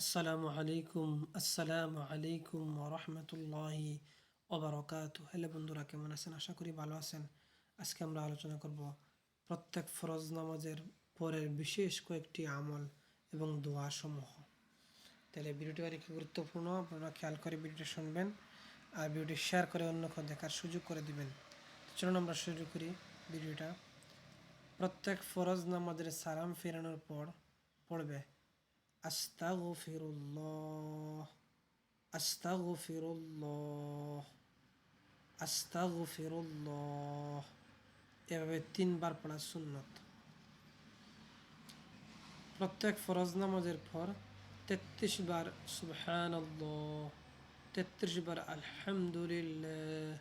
আসসালামু আলাইকুম ওয়া রাহমাতুল্লাহি ওয়া বারাকাতুহু। হ্যালো বন্ধুরা, কেমন আছেন? আশা করি ভালো আছেন। আজকে আমরা আলোচনা করব প্রত্যেক ফরজ নামাজের পরের বিশেষ কয়েকটি আমল এবং দোয়া সমূহ। তাহলে ভিডিওটি অনেক গুরুত্বপূর্ণ, আপনারা খেয়াল করে ভিডিওটি শুনবেন আর ভিডিওটি শেয়ার করে অন্যকে দেখার সুযোগ করে দিবেন। চলুন আমরা শুরু করি ভিডিওটা। প্রত্যেক ফরজ নামাজের সালাম ফেরানোর পর পড়বে আস্তাগফিরুল্লাহ, আস্তাগফিরুল্লাহ, আস্তাগফিরুল্লাহ। এভাবে 3 বার পড়া সুন্নত। প্রত্যেক ফরজ নামাজের পর 33 বার সুবহানাল্লাহ, 33 বার আলহামদুলিল্লাহ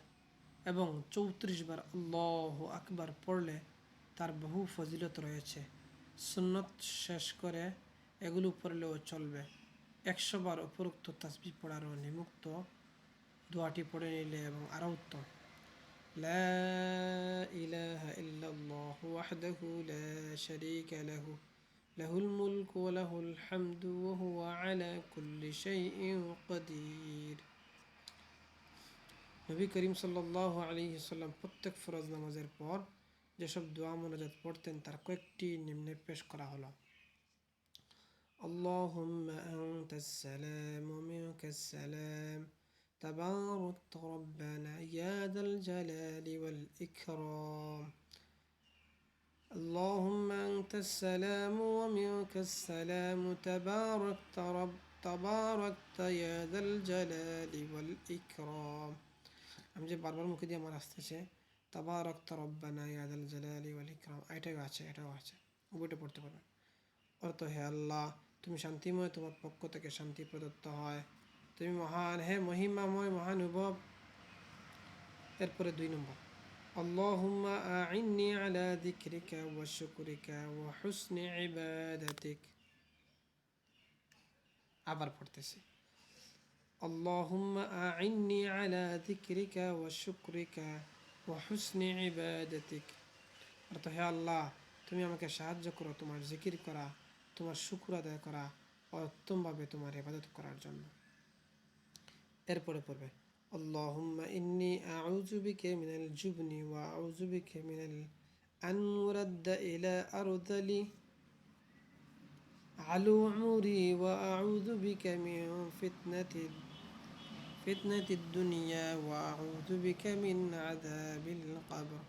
এবং 34 বার আল্লাহু আকবার পড়লে তার বহু ফজিলত রয়েছে। সুন্নত শেষ করে এগুলো পড়লেও চলবে। 100 বার উপরোক্ত তাসবিহ পড়ারও নিমুক্ত দোয়াটি পড়ে নিলে এবং আরও উত্তম। লা ইলাহা ইল্লাল্লাহু ওয়াহদাহু লা শারীকা লাহু লাহুল মুলকু ওয়া লাহুল হামদু ওয়া হুয়া আলা কুল্লি শাইইন কাদির। নবী করিম সাল্লাল্লাহু আলাইহি ওয়াসাল্লাম প্রত্যেক ফরজ নামাজের পর যেসব দোয়া মোনাজাত পড়তেন তার কয়েকটি নিম্নে পেশ করা হলো। আল্লাহুম্মা আনতাস সালাম ওয়া মিনকাস সালাম تباركت ربنا يا ذا الجلال والإكرام. اللهم أنت السلام ومنك السلام تباركت يا ذا الجلال والإكرام. আমি যে বারবার মুখে দিয়ে আমার আসতেছে তাবারাকতা রব্বানা ইয়া যাল জালালি ওয়াল ইকরাম, এটাও আছে উভয়টা পড়তে পারবেন। অর্থ, হে আল্লাহ তুমি শান্তিময়, তোমার পক্ষ থেকে শান্তি প্রদত্ত হয়, তুমি মহান, হে মহিমাময় মহানুভব। এরপরে 2 নম্বর, আল্লাহুম্মা আইন্নি আলা যিকরিকা ওয়া শুকরিকা ওয়া হুসনি ইবাদাতিক। আবার পড়তেছি, আল্লাহুম্মা আইন্নি আলা যিকরিকা ওয়া শুকরিকা ওয়া হুসনি ইবাদাতিক। অর্থ, হে আল্লাহ তুমি আমাকে সাহায্য করো তোমার জিকির করা, তোমার শুকর আদায় করা ও উত্তমভাবে তোমার ইবাদত করার জন্য। এরপরে পড়বে, আল্লাহুম্মা ইন্নী আউযু বিকা মিনাল জুবনি ওয়া আউযু বিকা মিনাল আন উরাদ্দা ইলা আরযালি আলু উমরি ওয়া আউযু বিকা মিন ফিতনাতিদ দুনিয়া ওয়া আউযু বিকা মিন আযাবিল কবর।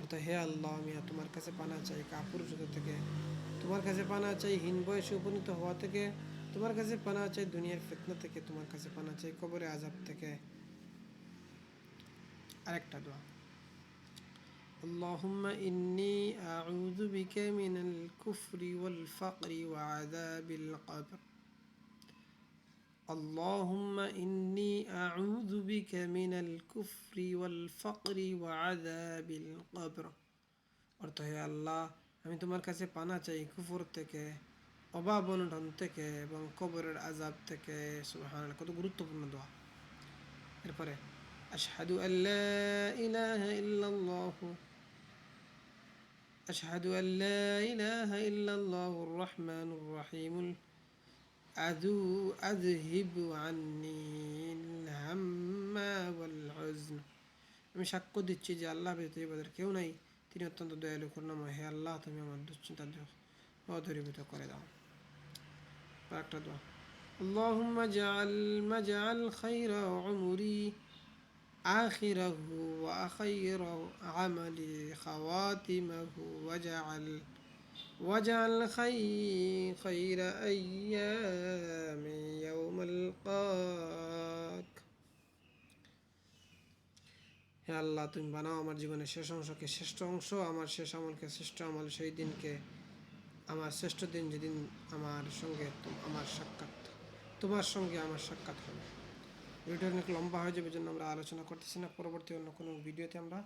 অর্থাৎ, হে আল্লাহ আমি তোমার কাছে পানা চাই কাপুরুষতা থেকে, তোমার কাছে পানা চাই হীন বয়সে উপনীত হওয়া থেকে, তোমার কাছে পানা চাই দুনিয়ার ফিতনা থেকে, তোমার কাছে পানা চাই কবরে আযাব থেকে। আরেকটা দোয়া, আল্লাহুম্মা ইন্নী আউযু বিকা মিনাল কুফরি ওয়াল ফাকরি ওয়া আযাবিল কবর। আল্লাহুম্মা ইন্নী আউযু বিকা মিনাল কুফরি ওয়াল ফাকরি ওয়া আযাবিল কবর। অর্থ, হে আল্লাহ আমি তোমার কাছে পানা চাই কুফর থেকে, অভাব অনটন থেকে এবং কবরের আযাব থেকে। সুবহানাল্লাহ, কত গুরুত্বপূর্ণ দোয়া। এরপরে, আশহাদু আল্লা ইলাহা ইল্লাল্লাহু আশহাদু আল্লা ইলাহা ইল্লাল্লাহুর রহমানুর রহিমুল আযহিবু আন্নিল হাম্মা ওয়াল হুজন। আমি সাক্ষ্য দিচ্ছি যে আল্লাহ ব্যতীত ইবাদতের কেউ নাই, তিনি অত্যন্ত দয়ালু করুণাময়। হে আল্লাহ তুমি আমার দুশ্চিন্তা দূরীভূত করে দাও। আরেকটা দোয়া, আল্লাহুম্মা জাআল খায়রা উমরি আখিরাহু ওয়া খায়রা আমালি খাওয়াতিমাহু ওয়াজআল খায়রা আইয়ামি ইয়াওমাল লাকাক। হে আল্লাহ তুমি বানাও আমার জীবনের শেষ অংশকে শ্রেষ্ঠ অংশ, আমার শেষ আমলকে শ্রেষ্ঠ আমল, সেই দিনকে আমার শ্রেষ্ঠ দিন যেদিন আমার সঙ্গে তোমার সঙ্গে আমার সাক্ষাৎ হবে। ভিডিওটা অনেক লম্বা হয়ে যাবে, জন্য আমরা আলোচনা করতেছি না, পরবর্তী অন্য কোনো ভিডিওতে আমরা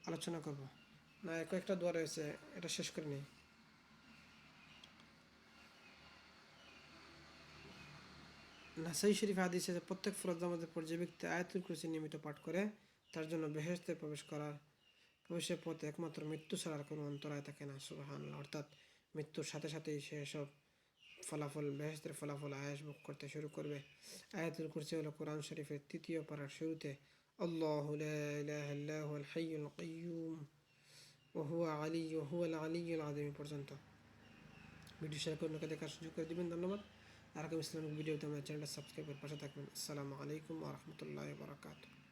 আলোচনা করব। না, কয়েকটা দোয়া রয়েছে, এটা শেষ করে নিই। নাসাই শরীফ হাদিসে প্রত্যেক ফরজ নামাজের পর যে ব্যক্তি আয়াতুল কুরসি নিয়মিত পাঠ করে তার জন্য বেহেশতে প্রবেশের পথে একমাত্র মৃত্যু ছাড়ার কোনো অন্তরায় থাকে না। সুবহানাল্লাহ, অর্থাৎ মৃত্যুর সাথে সাথেই সে সব ফলাফল বেহেশতের ফলাফল আয়াস ভোগ করতে শুরু করবে। আয়াতুল কুরসি হলো কোরআন শরীফের তৃতীয় পারার শুরুতে আল্লাহু লা ইলাহা ইল্লা হুয়াল হাইয়ুল কাইয়্যুম ওয়া হুয়া হুয়াল আলিয়্যুল আযীম পর্যন্ত। ভিডিও শেয়ার করে লোকে দেখার সুযোগ করে দেবেন। ধন্যবাদ। আর ইসলামিক ভিডিওতে আমার চ্যানেলটা সাবস্ক্রাইব করে পাশে থাকবেন। আসসালামু আলাইকুম ওয়া রাহমাতুল্লাহি ওয়া বারাকাতুহু।